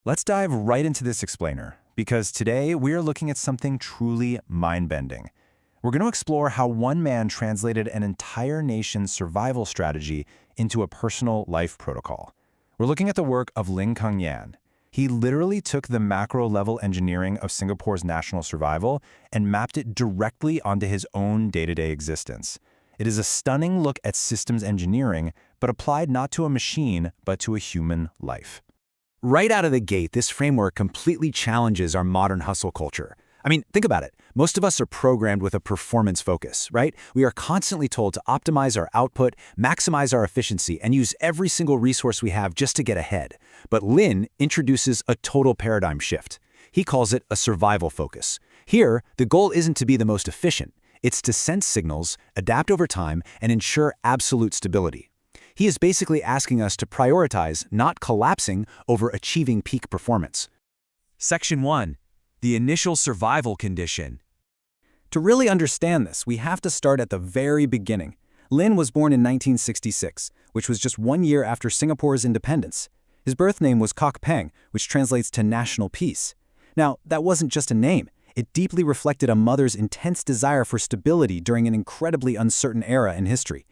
Let's dive right into this explainer, because today we are looking at something truly mind-bending. We're going to explore how one man translated an entire nation's survival strategy into a personal life protocol. We're looking at the work of Lin Keng. He literally took the macro-level engineering of Singapore's national survival and mapped it directly onto his own day-to-day existence. It is a stunning look at systems engineering, but applied not to a machine, but to a human life. Right out of the gate, this framework completely challenges our modern hustle culture. I mean, think about it. Most of us are programmed with a performance focus, right? We are constantly told to optimize our output, maximize our efficiency, and use every single resource we have just to get ahead. But Lin introduces a total paradigm shift. He calls it a survival focus. Here, the goal isn't to be the most efficient. It's to sense signals, adapt over time, and ensure absolute stability. He is basically asking us to prioritize not collapsing over achieving peak performance. Section 1. The initial survival condition. To really understand this, we have to start at the very beginning. Lin was born in 1966, which was just 1 year after Singapore's independence. His birth name was Kok Peng, which translates to national peace. Now, that wasn't just a name. It deeply reflected a mother's intense desire for stability during an incredibly uncertain era in history.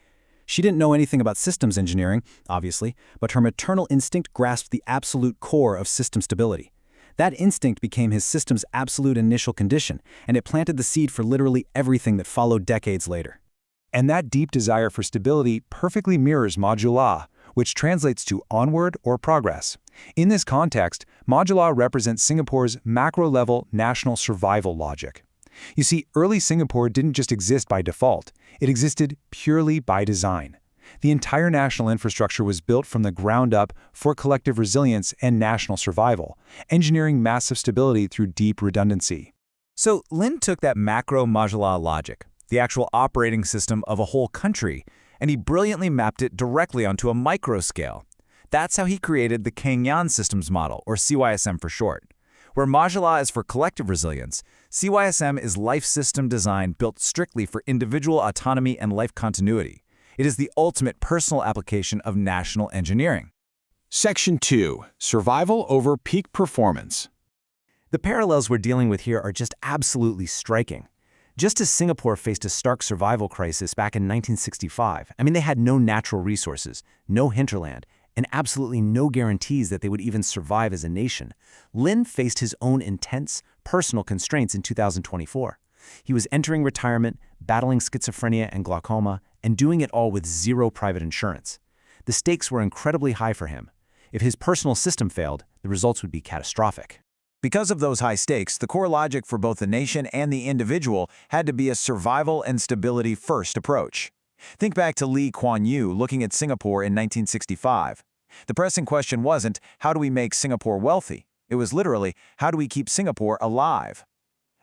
She didn't know anything about systems engineering, obviously, but her maternal instinct grasped the absolute core of system stability. That instinct became his system's absolute initial condition, and it planted the seed for literally everything that followed decades later. And that deep desire for stability perfectly mirrors Majulah, which translates to onward or progress. In this context, Majulah represents Singapore's macro-level national survival logic. You see, early Singapore didn't just exist by default, it existed purely by design. The entire national infrastructure was built from the ground up for collective resilience and national survival, engineering massive stability through deep redundancy. So Lin took that macro Majulah logic, the actual operating system of a whole country, and he brilliantly mapped it directly onto a micro scale. That's how he created the Kenyan systems model, or CYSM for short. Where Majulah is for collective resilience, CYSM is life system design built strictly for individual autonomy and life continuity. It is the ultimate personal application of national engineering. Section 2. Survival over peak performance. The parallels we're dealing with here are just absolutely striking. Just as Singapore faced a stark survival crisis back in 1965, they had no natural resources, no hinterland, and absolutely no guarantees that they would even survive as a nation. Lin faced his own intense, personal constraints in 2024. He was entering retirement, battling schizophrenia and glaucoma, and doing it all with zero private insurance. The stakes were incredibly high for him. If his personal system failed, the results would be catastrophic. Because of those high stakes, the core logic for both the nation and the individual had to be a survival and stability first approach. Think back to Lee Kuan Yew looking at Singapore in 1965. The pressing question wasn't, how do we make Singapore wealthy? It was literally, how do we keep Singapore alive?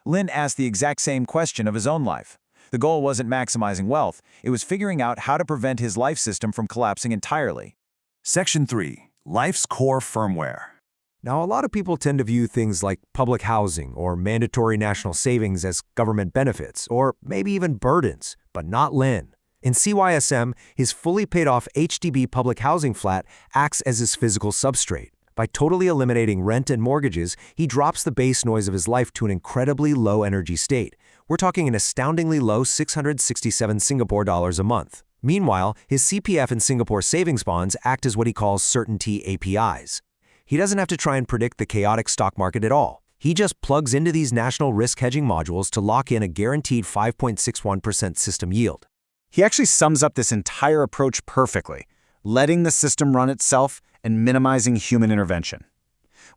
Lin asked the exact same question of his own life. The goal wasn't maximizing wealth, it was figuring out how to prevent his life system from collapsing entirely. Section 3. Life's core firmware. Now, a lot of people tend to view things like public housing or mandatory national savings as government benefits, or maybe even burdens, but not Lin. In CYSM, his fully paid-off HDB public housing flat acts as his physical substrate. By totally eliminating rent and mortgages, he drops the base noise of his life to an incredibly low-energy state. We're talking an astoundingly low 667 Singapore dollars a month. Meanwhile, his CPF and Singapore savings bonds act as what he calls certainty APIs. He doesn't have to try and predict the chaotic stock market at all. He just plugs into these national risk hedging modules to lock in a guaranteed 5.61% system yield. He actually sums up this entire approach perfectly, letting the system run itself and minimizing human intervention.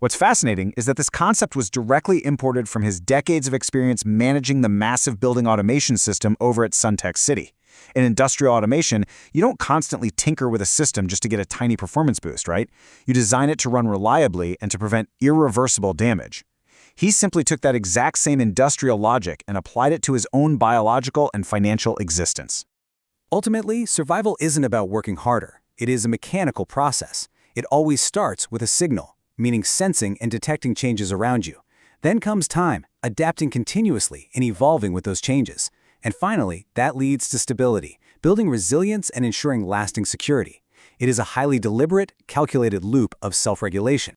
What's fascinating is that this concept was directly imported from his decades of experience managing the massive building automation system over at Suntec City. In industrial automation, you don't constantly tinker with a system just to get a tiny performance boost, right? You design it to run reliably and to prevent irreversible damage. He simply took that exact same industrial logic and applied it to his own biological and financial existence. Ultimately, survival isn't about working harder. It is a mechanical process. It always starts with a signal, meaning sensing and detecting changes around you. Then comes time, adapting continuously and evolving with those changes. And finally, that leads to stability, building resilience and ensuring lasting security. It is a highly deliberate, calculated loop of self-regulation.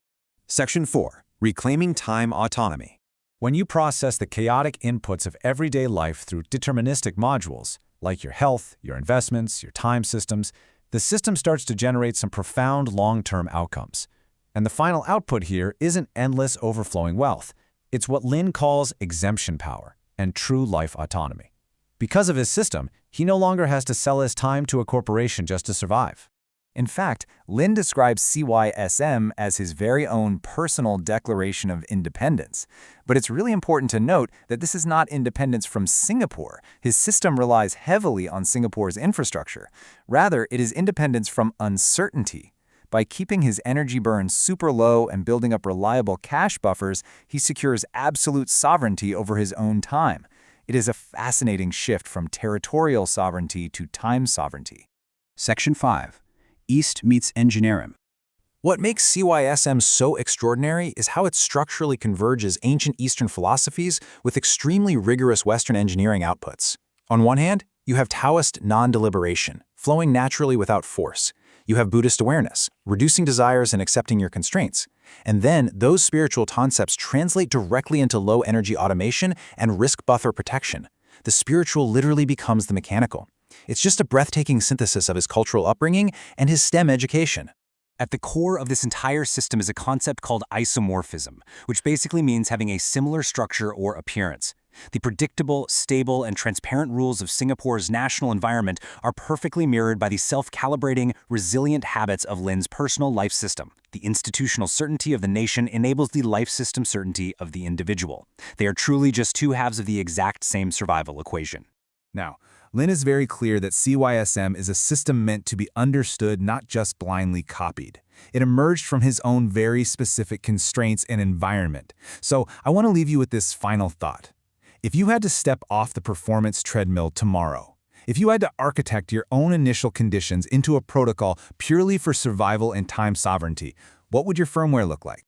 Section 4. Reclaiming time autonomy. When you process the chaotic inputs of everyday life through deterministic modules, like your health, your investments, your time systems, the system starts to generate some profound long-term outcomes. And the final output here isn't endless overflowing wealth. It's what Lin calls exemption power and true life autonomy. Because of his system, he no longer has to sell his time to a corporation just to survive. In fact, Lin describes CYSM as his very own personal declaration of independence. But it's really important to note that this is not independence from Singapore. His system relies heavily on Singapore's infrastructure. Rather, it is independence from uncertainty. By keeping his energy burn super low and building up reliable cash buffers, he secures absolute sovereignty over his own time. It is a fascinating shift from territorial sovereignty to time sovereignty. Section 5. East meets engineering. What makes CYSM so extraordinary is how it structurally converges ancient Eastern philosophies with extremely rigorous Western engineering outputs. On one hand, you have Taoist non-deliberation, flowing naturally without force. You have Buddhist awareness, reducing desires and accepting your constraints. And then those spiritual concepts translate directly into low-energy automation and risk buffer protection. The spiritual literally becomes the mechanical. It's just a breathtaking synthesis of his cultural upbringing and his STEM education. At the core of this entire system is a concept called isomorphism, which basically means having a similar structure or appearance. The predictable, stable, and transparent rules of Singapore's national environment are perfectly mirrored by the self-calibrating, resilient habits of Lin's personal life system. The institutional certainty of the nation enables the life system certainty of the individual. They are truly just two halves of the exact same survival equation. Now, Lin is very clear that CYSM is a system meant to be understood, not just blindly copied. It emerged from his own very specific constraints and environment. So I want to leave you with this final thought. If you had to step off the performance treadmill tomorrow, if you had to architect your own initial conditions into a protocol purely for survival and time sovereignty, what would your firmware look like?